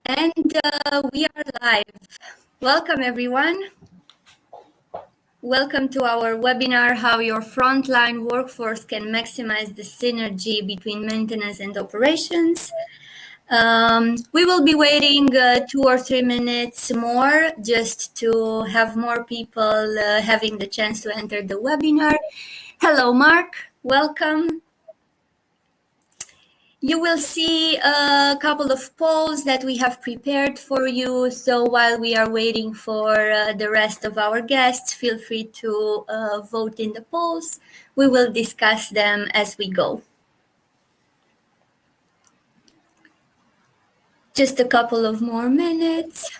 And we are live. Welcome, everyone. Welcome to our webinar, How Your Frontline Workforce Can Maximize the Synergy Between Maintenance and Operations. We will be waiting 2 or 3 minutes more just to have more people having the chance to enter the webinar. Hello, Mark. Welcome. You will see a couple of polls that we have prepared for you. So while we are waiting for the rest of our guests, feel free to vote in the polls. We will discuss them as we go. Just a couple of more minutes.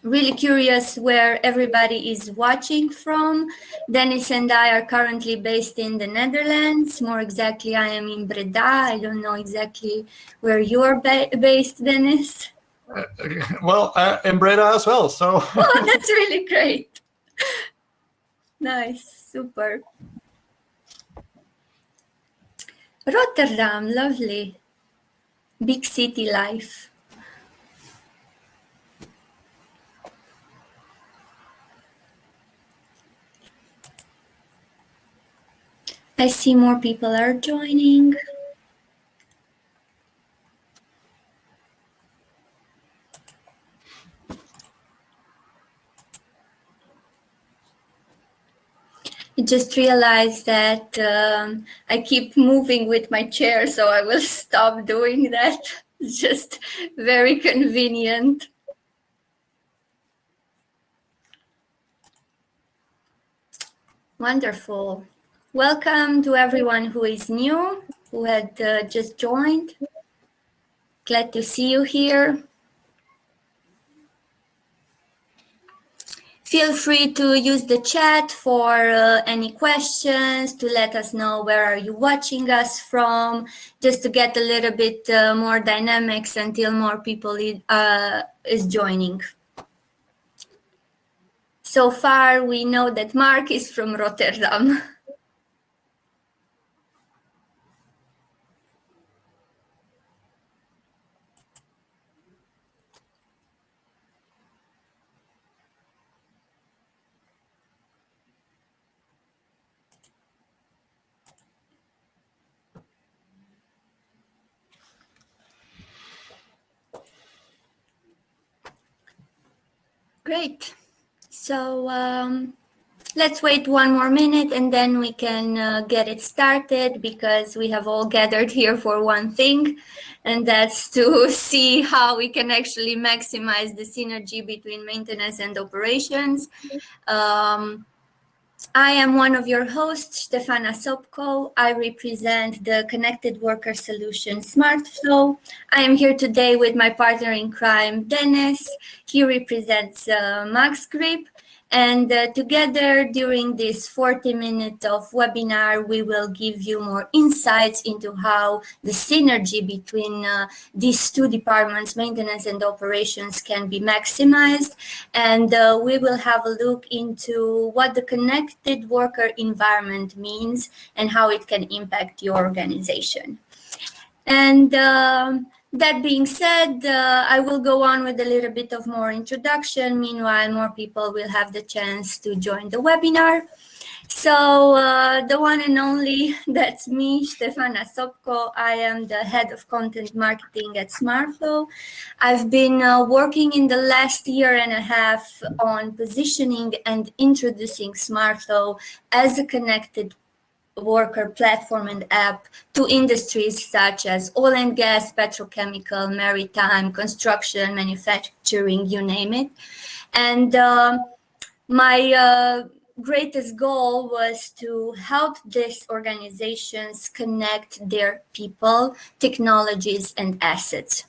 Really curious where everybody is watching from. Dennis and I are currently based in the Netherlands. More exactly, I am in Breda. I don't know exactly where you're based, Dennis. In Breda as well. So. Oh, that's really great. Nice, super. Rotterdam, lovely. Big city life. I see more people are joining. I just realized that I keep moving with my chair, so I will stop doing that. It's just very convenient. Wonderful. Welcome to everyone who is new, who had just joined. Glad to see you here. Feel free to use the chat for any questions, to let us know where are you watching us from, just to get a little bit more dynamics until more people is joining. So far, we know that Mark is from Rotterdam. Great. So let's wait 1 more minute and then we can get it started, because we have all gathered here for one thing, and that's to see how we can actually maximize the synergy between maintenance and operations. I am one of your hosts, Stefana Sopco. I represent the Connected Worker Solution Smartflow. I am here today with my partner in crime, Dennis. He represents MaxGrip. And together during this 40-minute of webinar, we will give you more insights into how the synergy between these two departments, maintenance and operations, can be maximized. And we will have a look into what the connected worker environment means and how it can impact your organization. And that being said, I will go on with a little bit of more introduction. Meanwhile, more people will have the chance to join the webinar. So the one and only, that's me, Stefana Sopco. I am the head of content marketing at Smartflow. I've been working in the last 1.5 years on positioning and introducing Smartflow as a connected worker platform and app to industries such as oil and gas, petrochemical, maritime, construction, manufacturing, you name it. And my greatest goal was to help these organizations connect their people, technologies, and assets.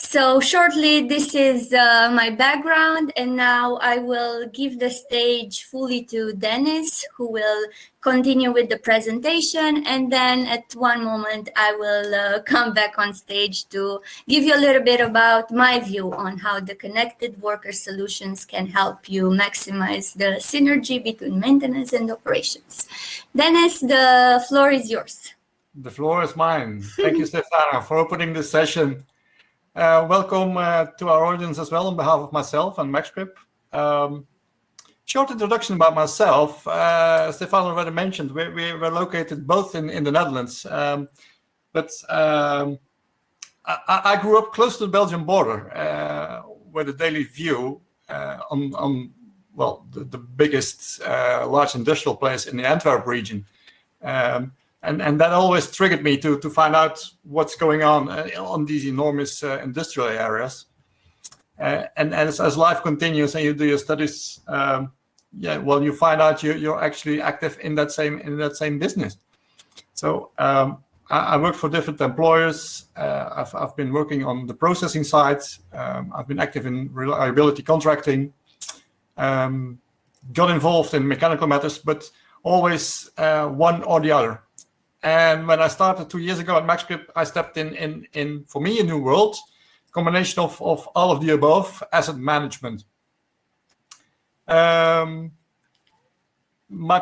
So shortly, this is my background, and now I will give the stage fully to Dennis, who will continue with the presentation, and then at one moment I will come back on stage to give you a little bit about my view on how the connected worker solutions can help you maximize the synergy between maintenance and operations. Dennis, the floor is yours. The floor is mine. Thank you, Stefana, for opening this session. Welcome to our audience as well on behalf of myself and MaxGrip. Short introduction about myself. Stefana already mentioned we were located both in the Netherlands, but I grew up close to the Belgian border, where the daily view on the biggest large industrial place in the Antwerp region. And that always triggered me to find out what's going on these enormous industrial areas. And as life continues and you do your studies, you find out you're actually active in that same business. So I worked for different employers. I've been working on the processing side. I've been active in reliability contracting. Got involved in mechanical matters, but always one or the other. And when I started 2 years ago at MaxGrip, I stepped in for me, a new world, combination of all of the above, asset management. My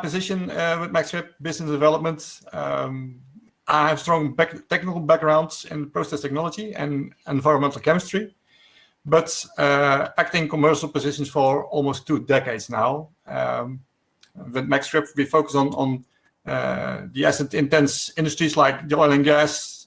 position with MaxGrip, business development. I have strong technical backgrounds in process technology and environmental chemistry, but acting commercial positions for almost 2 decades now. With MaxGrip, we focus on the asset-intense industries like the oil and gas,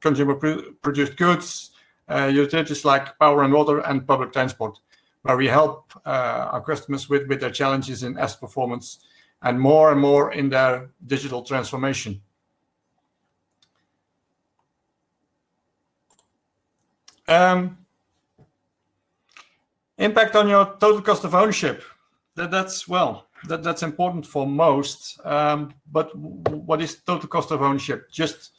consumer-produced goods, utilities like power and water, and public transport, where we help our customers with their challenges in asset performance and more in their digital transformation. Impact on your total cost of ownership. That's important for most. But what is total cost of ownership? Just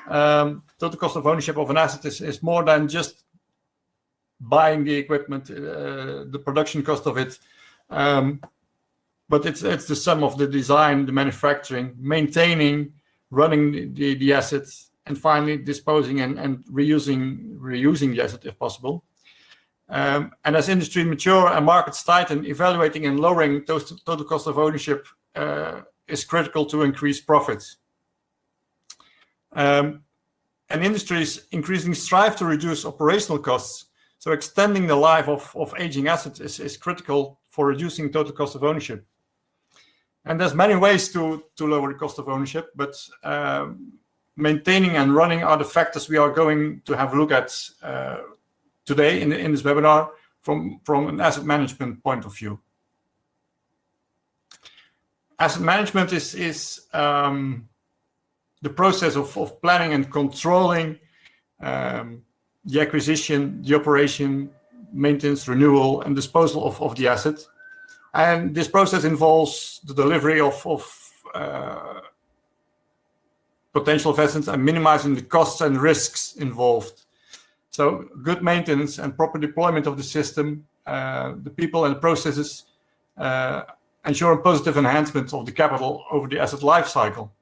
total cost of ownership of an asset is more than just buying the equipment, the production cost of it. But it's the sum of the design, the manufacturing, maintaining, running the assets, and finally disposing and reusing the asset if possible. And as industry mature and markets tighten, evaluating and lowering total cost of ownership is critical to increase profits. And industries increasingly strive to reduce operational costs. So extending the life of aging assets is critical for reducing total cost of ownership. And there's many ways to lower the cost of ownership, but maintaining and running are the factors we are going to have a look at today in this webinar from an asset management point of view. Asset management is the process of planning and controlling the acquisition, the operation, maintenance, renewal, and disposal of the asset. And this process involves the delivery of potential investments and minimizing the costs and risks involved. So good maintenance and proper deployment of the system, the people and the processes ensure a positive enhancement of the capital over the asset life cycle.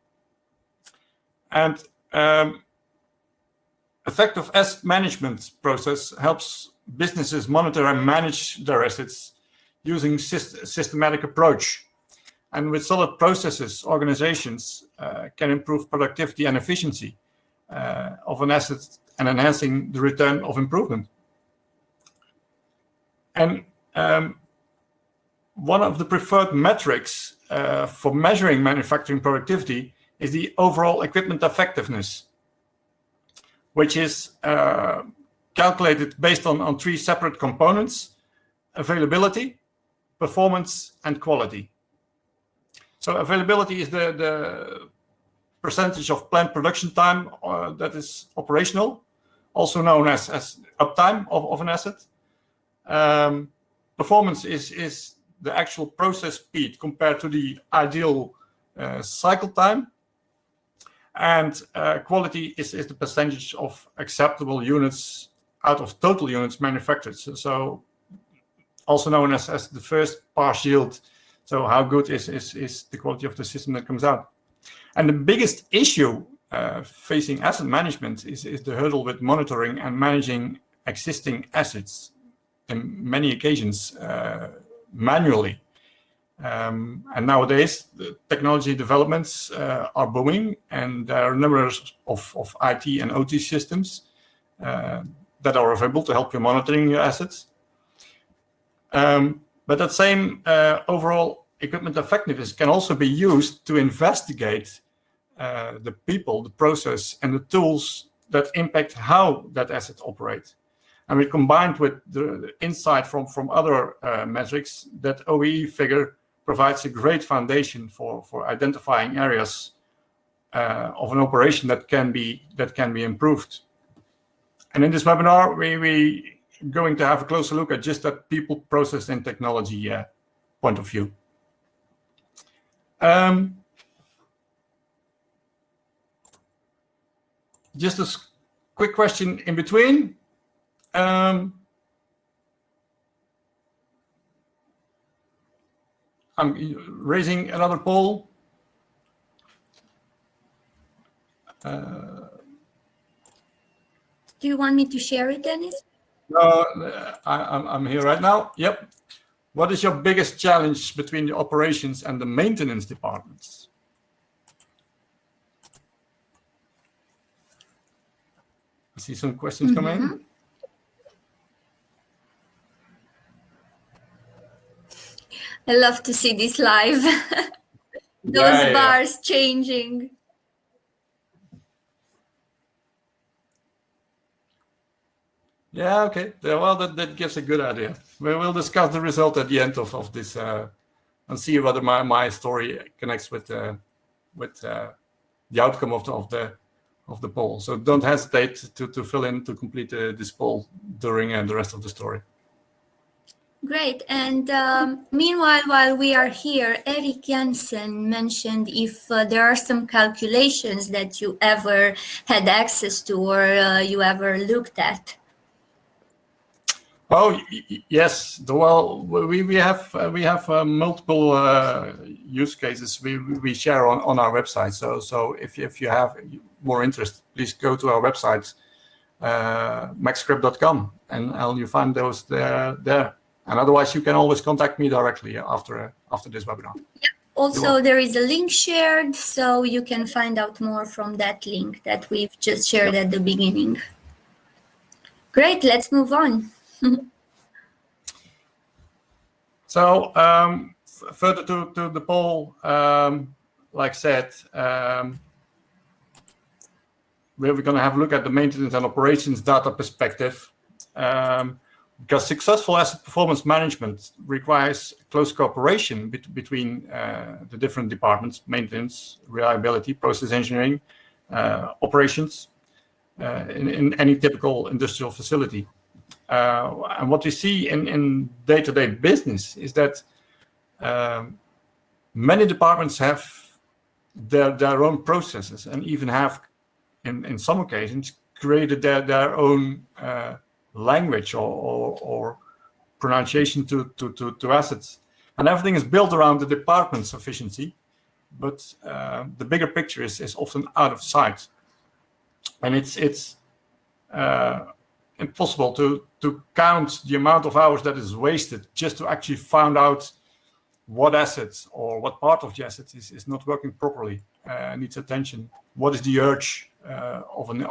And effective asset management process helps businesses monitor and manage their assets using systematic approach. And with solid processes, organizations can improve productivity and efficiency of an asset and enhancing the return of improvement. And one of the preferred metrics for measuring manufacturing productivity is the overall equipment effectiveness, which is calculated based on 3 separate components: availability, performance, and quality. So availability is the percentage of planned production time that is operational, also known as uptime of an asset. Performance is the actual process speed compared to the ideal cycle time. And quality is the percentage of acceptable units out of total units manufactured. So also known as the first pass yield. So how good is the quality of the system that comes out? And the biggest issue facing asset management is the hurdle with monitoring and managing existing assets, in many occasions manually. And nowadays, the technology developments are booming, and there are numbers of IT and OT systems that are available to help you monitoring your assets. But that same overall equipment effectiveness can also be used to investigate the people, the process, and the tools that impact how that asset operates. And we combined with the insight from other metrics, that OEE figure provides a great foundation for identifying areas of an operation that can be improved. And in this webinar, we going to have a closer look at just that people, process, and technology point of view. Just a quick question in between. I'm raising another poll. Do you want me to share it, Dennis? No, I'm here right now. Yep. What is your biggest challenge between the operations and the maintenance departments? I see some questions coming in. I love to see this live. Those bars changing. Yeah, okay. Well, that gives a good idea. We will discuss the result at the end of this and see whether my story connects with the outcome of the poll. So don't hesitate to fill in to complete this poll during the rest of the story. Great. And meanwhile, while we are here, Eric Jansen mentioned if there are some calculations that you ever had access to or you ever looked at. Oh yes. Well, we have multiple use cases we share on our website. So if you have more interest, please go to our website, maxscript.com, and you find those there. And otherwise, you can always contact me directly after this webinar. Yeah. Also, there is a link shared, so you can find out more from that link that we've just shared at the beginning. Great. Let's move on. So further to the poll, like I said, we're going to have a look at the maintenance and operations data perspective, because successful asset performance management requires close cooperation between the different departments: maintenance, reliability, process engineering, operations, in any typical industrial facility. And what we see in day-to-day business is that many departments have their own processes, and even have, in some occasions, created their own language or pronunciation to assets. And everything is built around the department's efficiency, but the bigger picture is often out of sight. And it's impossible to count the amount of hours that is wasted just to actually find out what assets or what part of the asset is not working properly, needs attention. What is the urge of an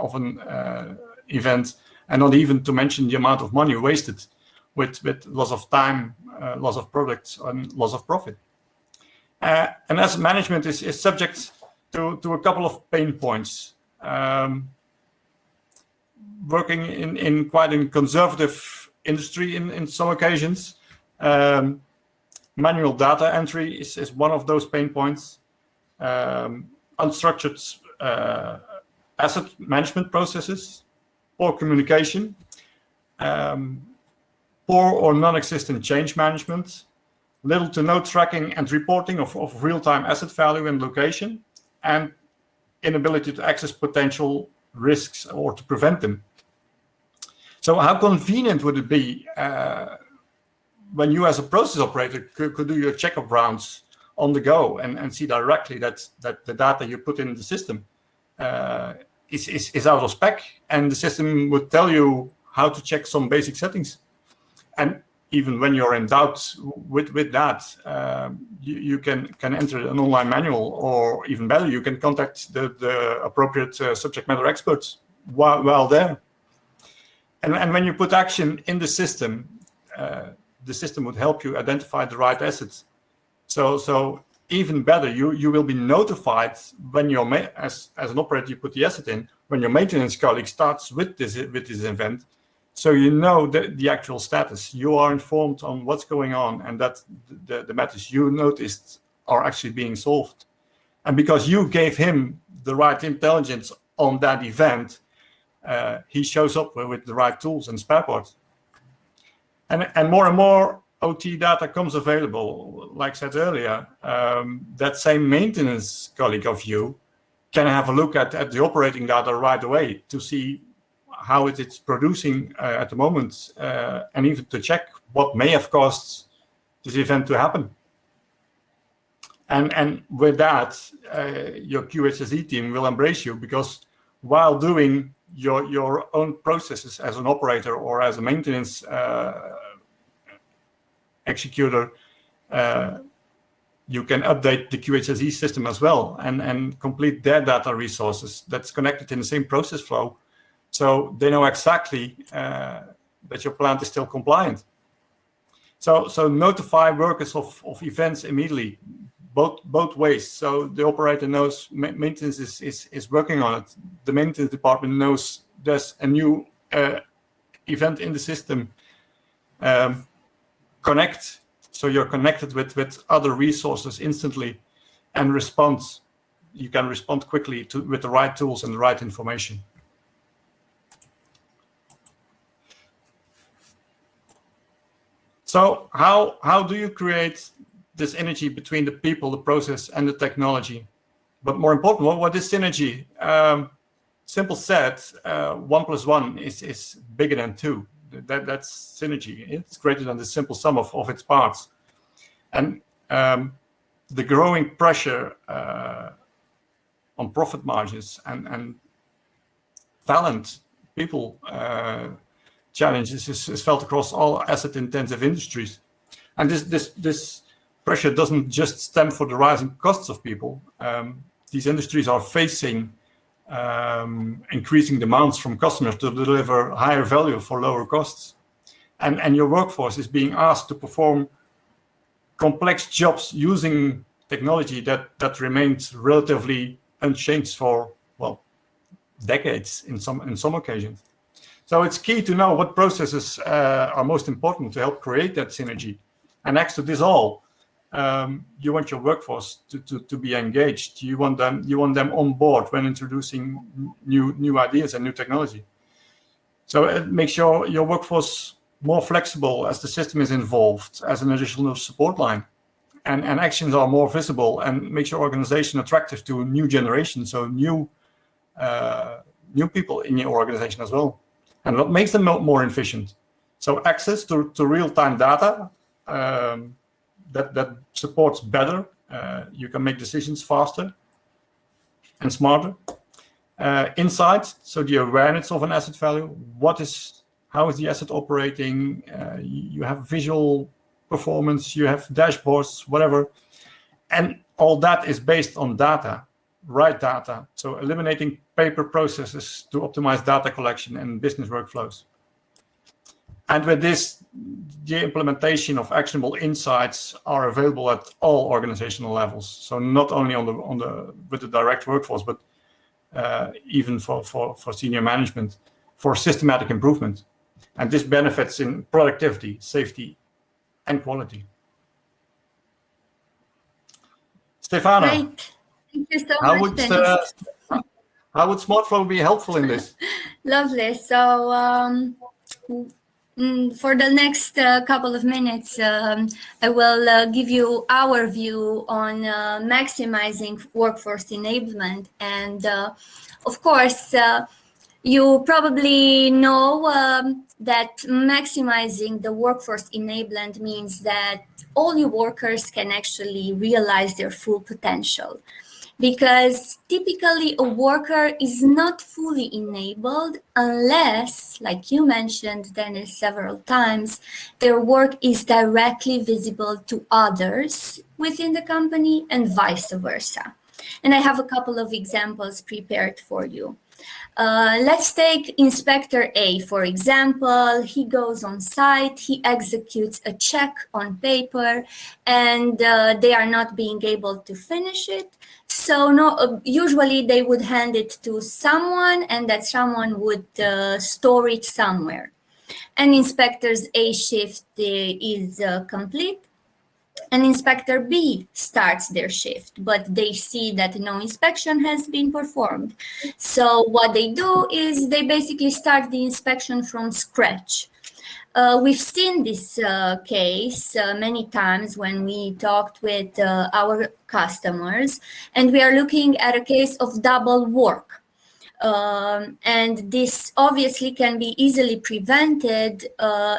event, and not even to mention the amount of money wasted with loss of time, loss of products, and loss of profit. And asset management is subject to a couple of pain points. Working in quite a conservative industry in some occasions, manual data entry is one of those pain points. Unstructured asset management processes, poor communication, poor or non-existent change management, little to no tracking and reporting of real-time asset value and location, and inability to access potential risks or to prevent them. So how convenient would it be when you as a process operator could do your checkup rounds on the go and see directly that the data you put in the system is out of spec, and the system would tell you how to check some basic settings. And even when you're in doubt with that, you can enter an online manual, or even better, you can contact the appropriate subject matter experts while there. And when you put action in the system would help you identify the right assets. So even better, you will be notified when as an operator you put the asset in, when your maintenance colleague starts with this event, so you know the actual status. You are informed on what's going on, and that the matters you noticed are actually being solved. And because you gave him the right intelligence on that event, he shows up with the right tools and spare parts. And more OT data comes available. Like I said earlier, that same maintenance colleague of you can have a look at the operating data right away to see how it's producing at the moment, and even to check what may have caused this event to happen. And with that, your QHSE team will embrace you, because while doing your own processes as an operator or as a maintenance executor, you can update the QHSE system as well and complete their data resources that's connected in the same process flow. So they know exactly that your plant is still compliant. So notify workers of events immediately, both ways. So the operator knows maintenance is working on it. The maintenance department knows there's a new event in the system. Connect, so you're connected with other resources instantly, and respond. You can respond quickly with the right tools and the right information. So how do you create this synergy between the people, the process, and the technology? But more important, what is synergy? Simple said, 1 + 1 is bigger than 2. That's synergy. It's greater than the simple sum of its parts. And the growing pressure on profit margins and talent, people challenges is felt across all asset-intensive industries. And this pressure doesn't just stem from the rising costs of people. These industries are facing increasing demands from customers to deliver higher value for lower costs. And your workforce is being asked to perform complex jobs using technology that remains relatively unchanged for, well, decades in some occasions. So it's key to know what processes are most important to help create that synergy. And next to this all, you want your workforce to be engaged. You want them on board when introducing new ideas and new technology. So make sure your workforce more flexible as the system is involved as an additional support line, and actions are more visible, and make your organization attractive to new generations, so new people in your organization as well, and what makes them more efficient. So access to real-time data that supports better. You can make decisions faster and smarter. Insights, so the awareness of an asset value. How is the asset operating? You have visual performance, you have dashboards, whatever. And all that is based on data, right data. So eliminating paper processes to optimize data collection and business workflows. And with this, the implementation of actionable insights are available at all organizational levels. So not only with the direct workforce, but even for senior management, for systematic improvement. And this benefits in productivity, safety, and quality. Stefana, Great. Thank you so much, Dennis. How would Smartflow be helpful in this? Lovely. So for the next couple of minutes, I will give you our view on maximizing workforce enablement. And of course, you probably know that maximizing the workforce enablement means that all your workers can actually realize their full potential. Because typically a worker is not fully enabled unless, like you mentioned, Dennis, several times, their work is directly visible to others within the company and vice versa. And I have a couple of examples prepared for you. Let's take Inspector A, for example. He goes on site, he executes a check on paper, and they are not being able to finish it. So usually they would hand it to someone, and that someone would store it somewhere. And Inspector's A shift is complete. And Inspector B starts their shift, but they see that no inspection has been performed. So what they do is they basically start the inspection from scratch. We've seen this case many times when we talked with our customers, and we are looking at a case of double work. And this obviously can be easily prevented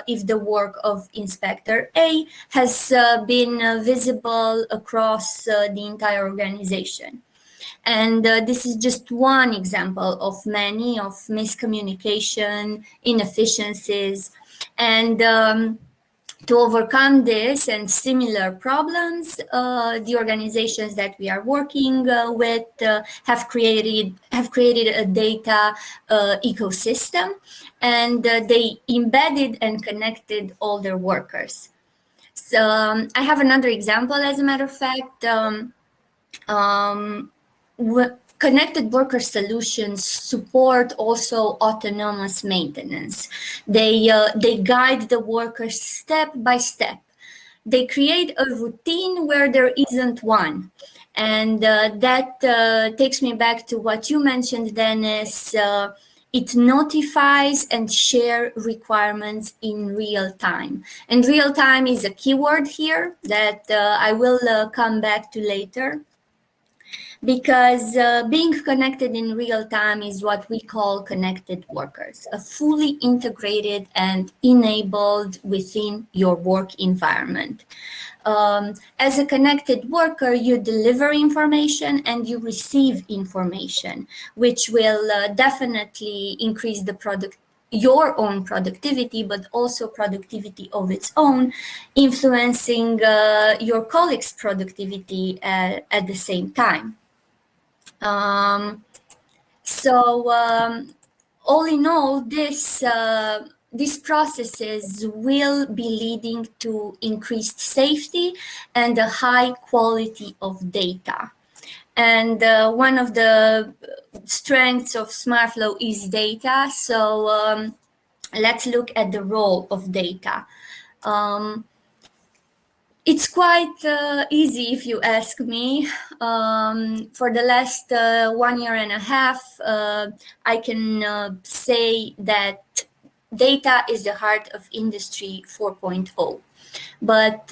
if the work of Inspector A has been visible across the entire organization. And this is just one example of many of miscommunication, inefficiencies, and to overcome this and similar problems, the organizations that we are working with have created a data ecosystem, and they embedded and connected all their workers. So I have another example, as a matter of fact. Connected worker solutions support also autonomous maintenance. They guide the workers step by step. They create a routine where there isn't one. And that takes me back to what you mentioned, Dennis. It notifies and shares requirements in real time. And real time is a keyword here that I will come back to later. Because being connected in real time is what we call connected workers, a fully integrated and enabled within your work environment. As a connected worker, you deliver information and you receive information, which will definitely increase your own productivity, but also productivity of its own, influencing your colleagues' productivity at the same time. All in all, these processes will be leading to increased safety and a high quality of data. And one of the strengths of Smartflow is data. So let's look at the role of data. It's quite easy, if you ask me. For the last 1 year and a half, I can say that data is the heart of Industry 4.0. But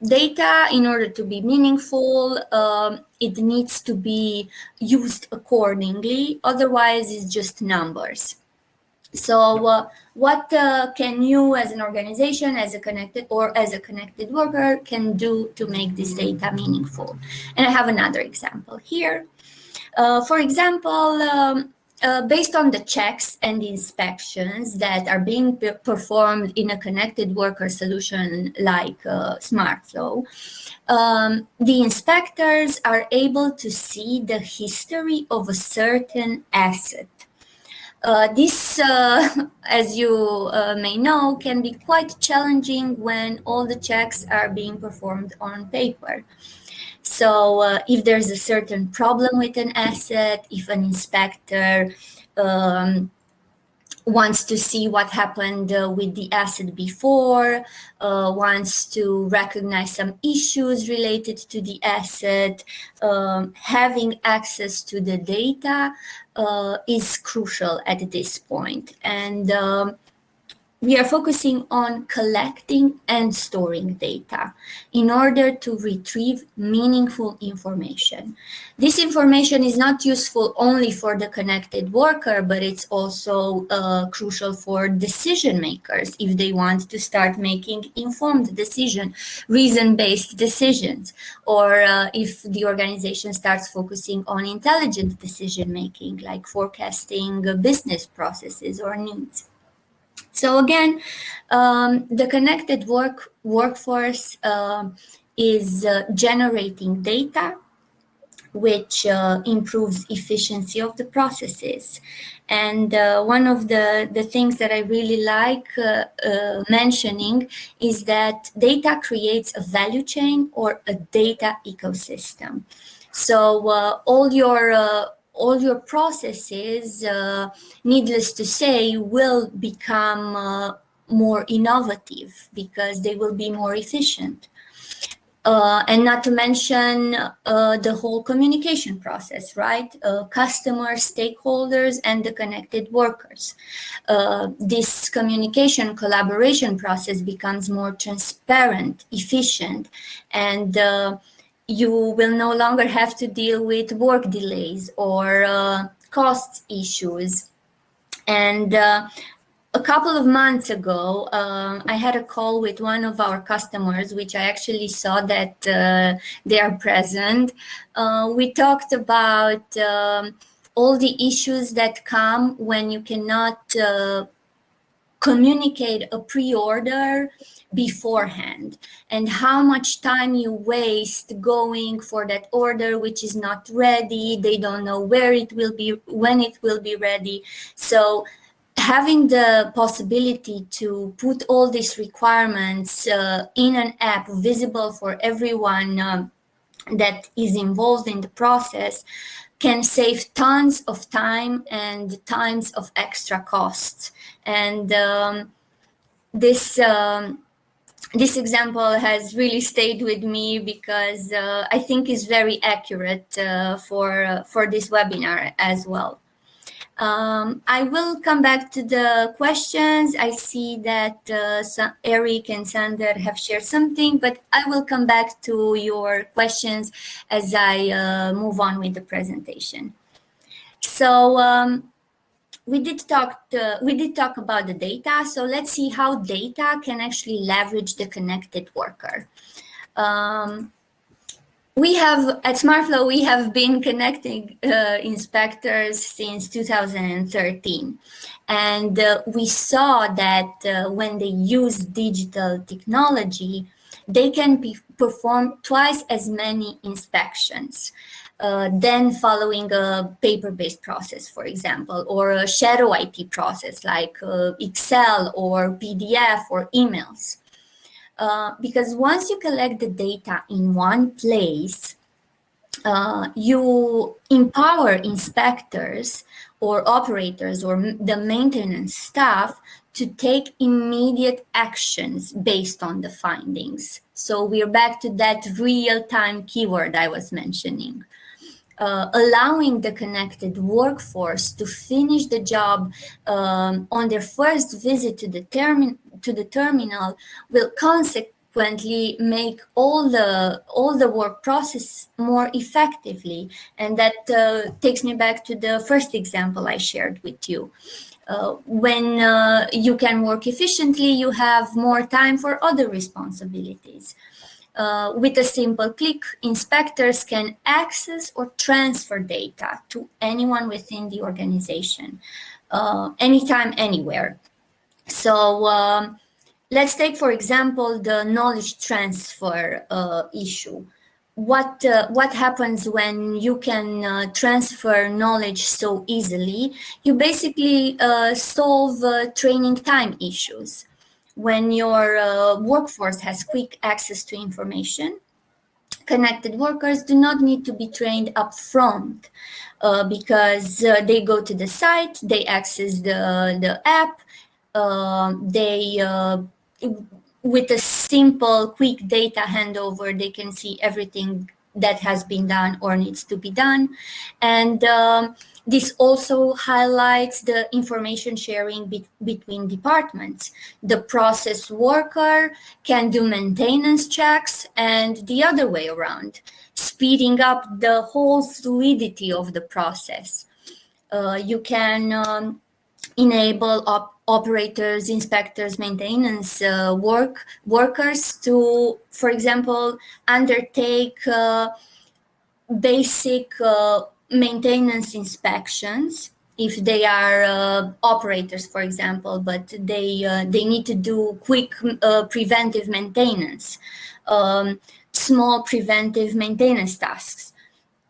data, in order to be meaningful, it needs to be used accordingly. Otherwise, it's just numbers. So what can you as an organization, as a connected worker can do to make this data meaningful? And I have another example here. For example, based on the checks and inspections that are being performed in a connected worker solution like Smartflow, the inspectors are able to see the history of a certain asset. This, as you may know, can be quite challenging when all the checks are being performed on paper. So if there's a certain problem with an asset, if an inspector wants to see what happened with the asset before, wants to recognize some issues related to the asset, having access to the data is crucial at this point. And we are focusing on collecting and storing data in order to retrieve meaningful information. This information is not useful only for the connected worker, but it's also crucial for decision makers if they want to start making informed decisions, reason-based decisions, or if the organization starts focusing on intelligent decision making, like forecasting business processes or needs. So again, the connected workforce is generating data, which improves efficiency of the processes. And one of the things that I really like mentioning is that data creates a value chain or a data ecosystem. So all your processes, needless to say, will become more innovative because they will be more efficient. And not to mention the whole communication process, right? Customers, stakeholders, and the connected workers. This communication collaboration process becomes more transparent, efficient, and you will no longer have to deal with work delays or cost issues. And a couple of months ago, I had a call with one of our customers, which I actually saw that they are present. We talked about all the issues that come when you cannot communicate a pre-order beforehand and how much time you waste going for that order which is not ready. They don't know where it will be, when it will be ready. So having the possibility to put all these requirements in an app visible for everyone that is involved in the process can save tons of time and tons of extra costs. And this example has really stayed with me because I think is very accurate for this webinar as well. I will come back to the questions. I see that Eric and Sander have shared something, but I will come back to your questions as I move on with the presentation. So we did talk about the data. So let's see how data can actually leverage the connected worker. At Smartflow, we have been connecting inspectors since 2013. And we saw that when they use digital technology, they can perform twice as many inspections than following a paper-based process, for example, or a shadow IT process like Excel or PDF or emails. Because once you collect the data in one place, you empower inspectors or operators or the maintenance staff to take immediate actions based on the findings. So we're back to that real-time keyword I was mentioning. Allowing the connected workforce to finish the job on their first visit to the terminal will consequently make all the work process more effectively. And that takes me back to the first example I shared with you. When you can work efficiently, you have more time for other responsibilities. With a simple click, inspectors can access or transfer data to anyone within the organization, anytime, anywhere. So let's take, for example, the knowledge transfer issue. What happens when you can transfer knowledge so easily? You basically solve training time issues. When your workforce has quick access to information, connected workers do not need to be trained up front because they go to the site, they access the app, with a simple, quick data handover, they can see everything that has been done or needs to be done. And this also highlights the information sharing between departments. The process worker can do maintenance checks and the other way around, speeding up the whole fluidity of the process. You can enable operators, inspectors, maintenance workers to, for example, undertake basic maintenance inspections if they are operators, for example, but they need to do quick preventive maintenance, small preventive maintenance tasks.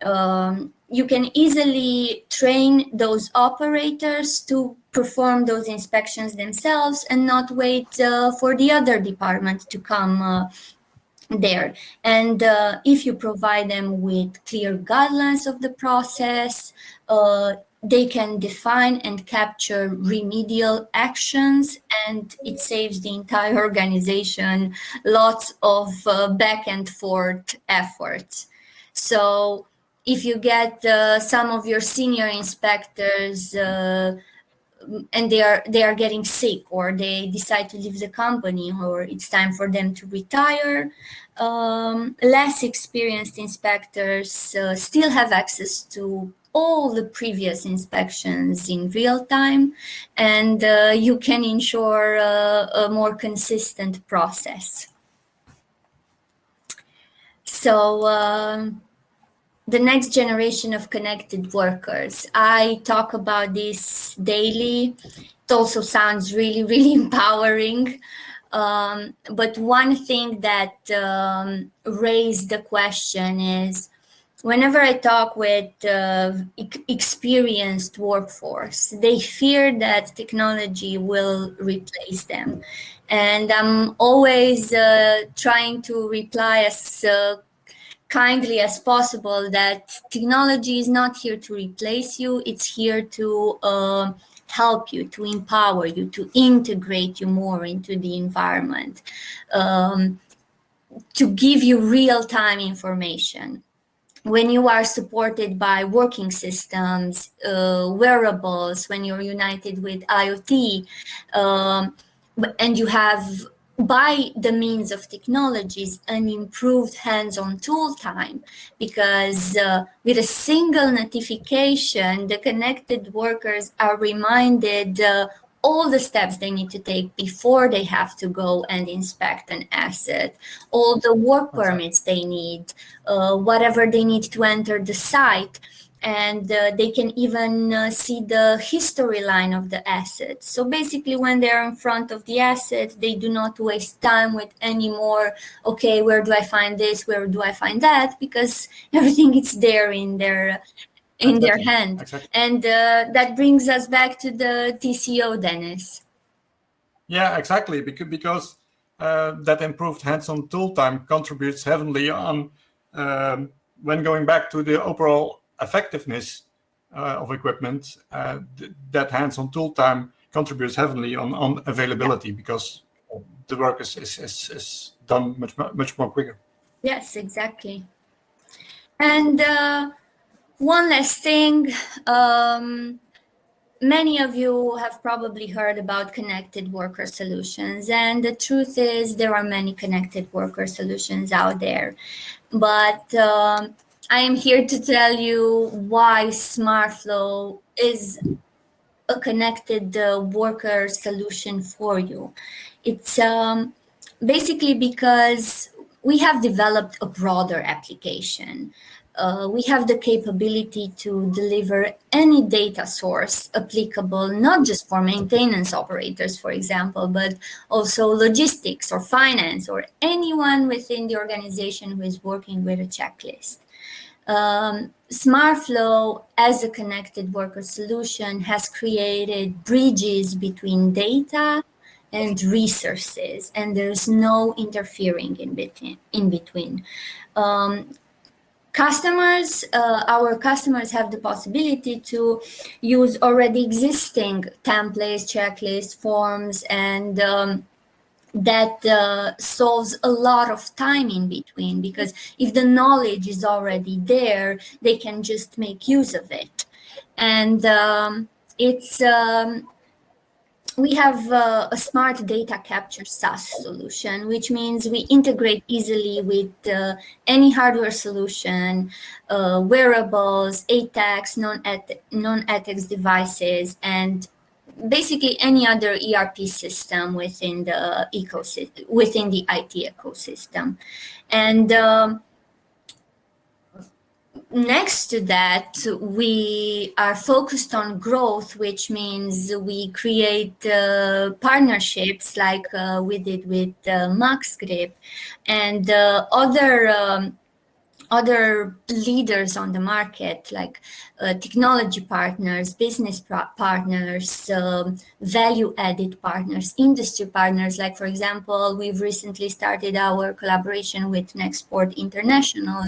you can easily train those operators to perform those inspections themselves and not wait for the other department to come there. And if you provide them with clear guidelines of the process, they can define and capture remedial actions, and it saves the entire organization lots of back and forth efforts. So if you get some of your senior inspectors and they are getting sick, or they decide to leave the company, or it's time for them to retire, less experienced inspectors still have access to all the previous inspections in real time, and you can ensure a more consistent process. So the next generation of connected workers. I talk about this daily. It also sounds really, really empowering. But one thing that raised the question is, whenever I talk with experienced workforce, they fear that technology will replace them. And I'm always trying to reply as kindly as possible that technology is not here to replace you. It's here to help you, to empower you, to integrate you more into the environment, to give you real-time information. When you are supported by working systems, wearables, when you're united with IoT, and you have, by the means of technologies, an improved hands-on tool time, because with a single notification, the connected workers are reminded all the steps they need to take before they have to go and inspect an asset, all the work permits they need, whatever they need to enter the site. And they can even see the history line of the asset. So basically, when they're in front of the asset, they do not waste time with any more, okay, where do I find this? Where do I find that? Because everything is there in their hand. Exactly. And that brings us back to the TCO, Dennis. Yeah, exactly. Because that improved hands-on tool time contributes heavily on when going back to the overall effectiveness of equipment. That hands-on tool time contributes heavily on availability, because the work is done much more quicker. Yes, exactly. And one last thing. Many of you have probably heard about connected worker solutions, and the truth is there are many connected worker solutions out there. But I am here to tell you why Smartflow is a connected worker solution for you. It's basically because we have developed a broader application. We have the capability to deliver any data source applicable, not just for maintenance operators, for example, but also logistics or finance or anyone within the organization who is working with a checklist. Smartflow, as a connected worker solution, has created bridges between data and resources, and there's no interfering in between. Our customers have the possibility to use already existing templates, checklists, forms, and that solves a lot of time in between, because if the knowledge is already there, they can just make use of it. And we have a smart data capture SaaS solution, which means we integrate easily with any hardware solution, wearables, ATEX, non-ATEX devices, and basically any other ERP system within the ecosystem, within the IT ecosystem. And next to that, we are focused on growth, which means we create partnerships like other leaders on the market, like technology partners, business partners, value-added partners, industry partners. Like, for example, we've recently started our collaboration with Nexport International,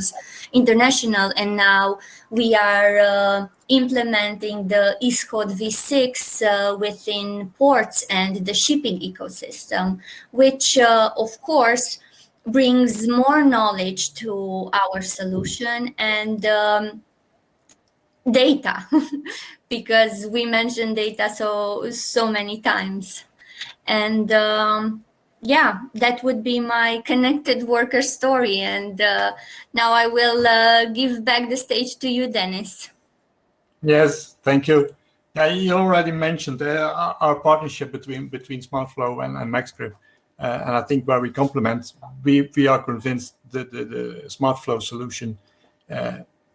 and now we are implementing the EastCode V6 within ports and the shipping ecosystem, which, of course, brings more knowledge to our solution and data, because we mentioned data so many times. And yeah, that would be my connected worker story. And now I will give back the stage to you, Dennis. Yes, thank you. Yeah, you already mentioned our partnership between Smartflow and MaxGrip. And I think where we complement, we are convinced that the Smartflow solution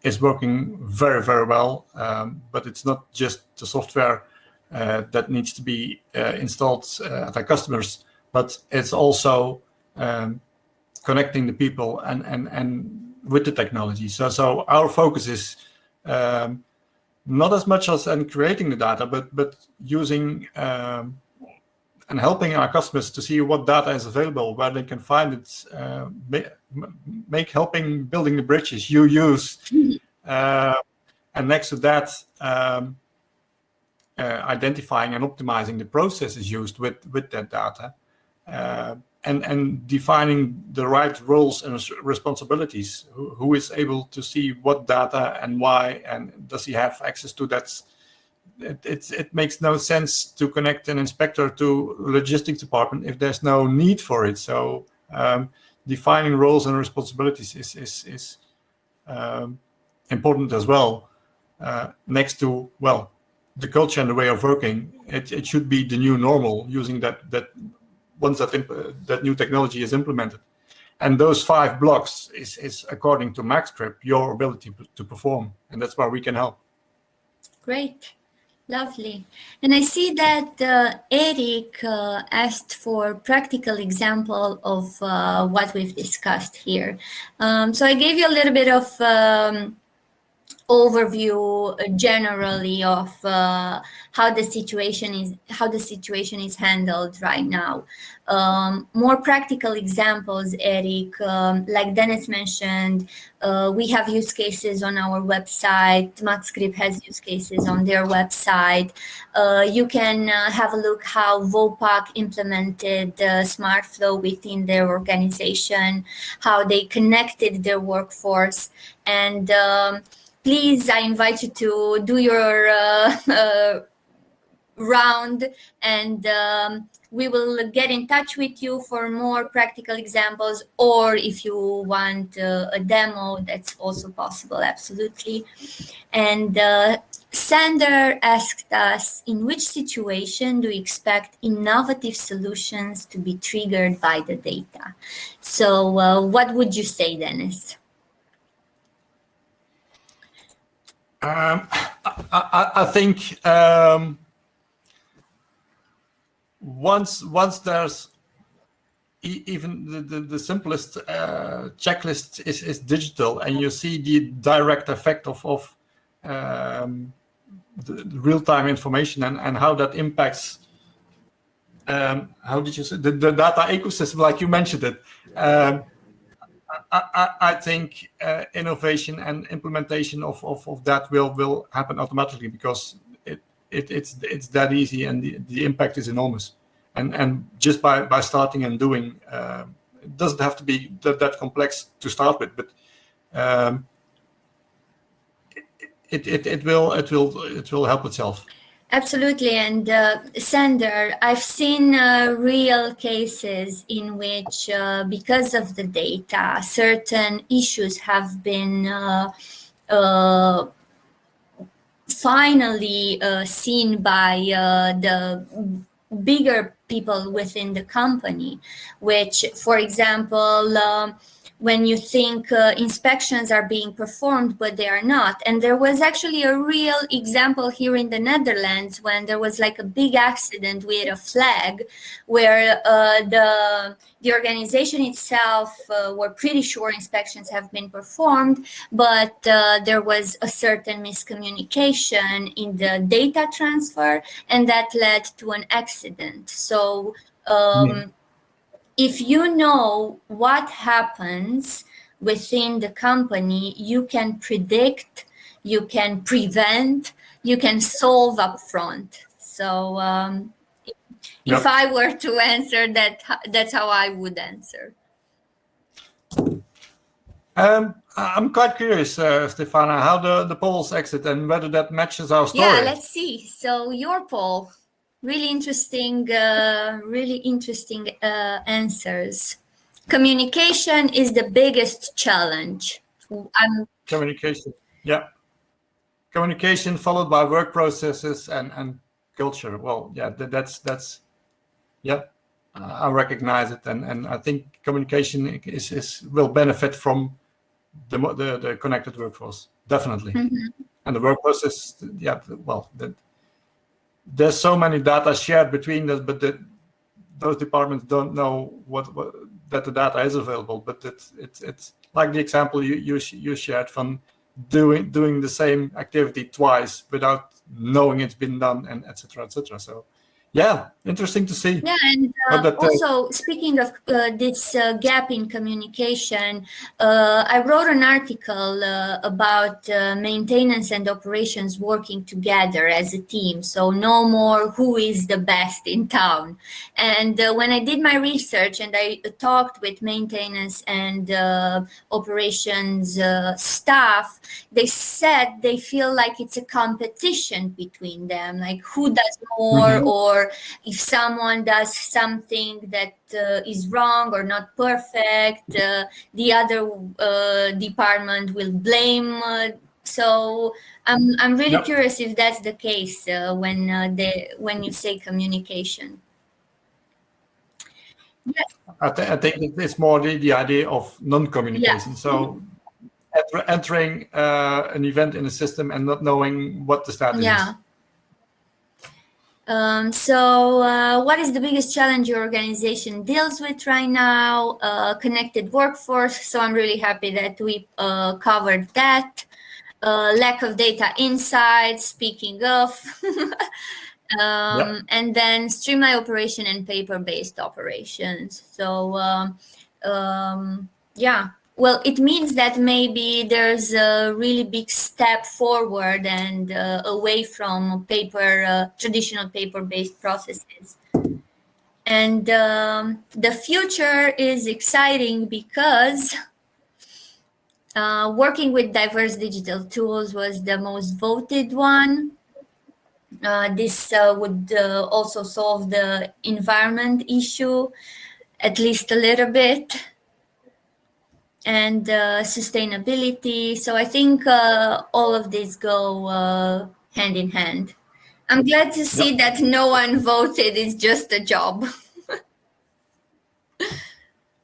is working very, very well. But it's not just the software that needs to be installed at our customers, but it's also connecting the people and with the technology. So our focus is not as much as in creating the data, but using and helping our customers to see what data is available, where they can find it, helping building the bridges you use, and next to that, identifying and optimizing the processes used with that data, and defining the right roles and responsibilities. Who is able to see what data and why, and does he have access to that? It makes no sense to connect an inspector to logistics department if there's no need for it. So defining roles and responsibilities is important as well. Next to, well, the culture and the way of working, it should be the new normal, using that once that new technology is implemented. And those 5 blocks is according to MaxGrip, your ability to perform, and that's where we can help. Great. Lovely. And I see that Eric asked for practical example of what we've discussed here. So I gave you a little bit of overview generally of how the situation is handled right now. More practical examples, Eric, like Dennis mentioned, we have use cases on our website. MaxGrip has use cases on their website. You can have a look how Vopak implemented Smartflow within their organization, how they connected their workforce, and please, I invite you to do your round, and we will get in touch with you for more practical examples, or if you want a demo, that's also possible, absolutely. And Sander asked us, in which situation do you expect innovative solutions to be triggered by the data? So what would you say, Dennis? I think once there's even the simplest checklist is digital, and you see the direct effect of the real-time information and how that impacts, how did you say, the data ecosystem, like you mentioned it. I think innovation and implementation of that will happen automatically, because it's that easy, and the impact is enormous. And just by starting and doing, it doesn't have to be that complex to start with, but it will help itself. Absolutely. And Sander, I've seen real cases in which, because of the data, certain issues have been finally seen by the bigger people within the company, which, for example, when you think inspections are being performed, but they are not. And there was actually a real example here in the Netherlands when there was like a big accident with a flag where the organization itself were pretty sure inspections have been performed, but there was a certain miscommunication in the data transfer, and that led to an accident. So if you know what happens within the company, you can predict, you can prevent, you can solve upfront. So if I were to answer that, that's how I would answer. I'm quite curious, Stefana, how the polls exit and whether that matches our story. Yeah, let's see. So your poll. Really interesting answers. Communication is the biggest challenge. Communication, yeah. Communication followed by work processes and culture. Well, yeah, that's yeah. I recognize it, and I think communication will benefit from the connected workforce, definitely. And the work process, yeah. Well, there's so many data shared between us, but those departments don't know that the data is available. But it's like the example you shared from doing the same activity twice without knowing it's been done, and etc. etc. So yeah, interesting to see. Yeah, and also speaking of this gap in communication, I wrote an article about maintenance and operations working together as a team. So no more who is the best in town. And when I did my research and I talked with maintenance and operations staff, they said they feel like it's a competition between them, like who does more, or if someone does something that is wrong or not perfect, the other department will blame. So I'm really curious if that's the case when you say communication. Yeah. I think it's more the idea of non-communication. So entering an event in a system and not knowing what the status is. So what is the biggest challenge your organization deals with right now? Connected workforce. So I'm really happy that we covered that. Lack of data insights, speaking of. And then streamline operation and paper-based operations. So yeah. Well, it means that maybe there's a really big step forward and away from traditional paper-based processes. And the future is exciting because working with diverse digital tools was the most voted one. This would also solve the environment issue, at least a little bit. And sustainability. So I think all of these go hand in hand. I'm glad to see that no one voted. It's just a job.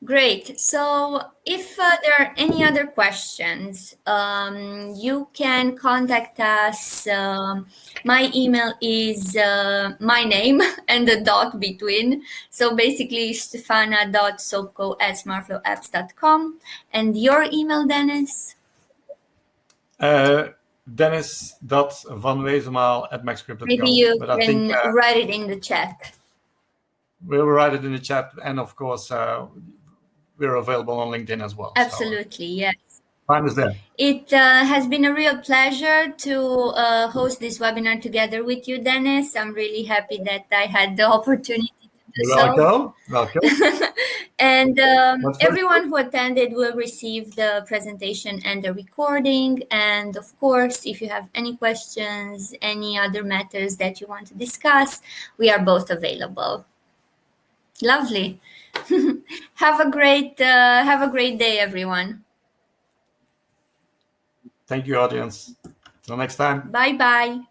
Great. So if there are any other questions, you can contact us. My email is my name and the dot between. So basically stefana.sopco@smartflowapps.com. And your email, Dennis? Dennis.vanwezenmaal@maxscript.com. Maybe you can write it in the chat. We'll write it in the chat. And of course, we're available on LinkedIn as well. Absolutely, yes. Find us there. It has been a real pleasure to host this webinar together with you, Dennis. I'm really happy that I had the opportunity to do so. Welcome. And everyone who attended will receive the presentation and the recording. And of course, if you have any questions, any other matters that you want to discuss, we are both available. Lovely. Have a great day, everyone. Thank you, audience. Till next time. Bye-bye.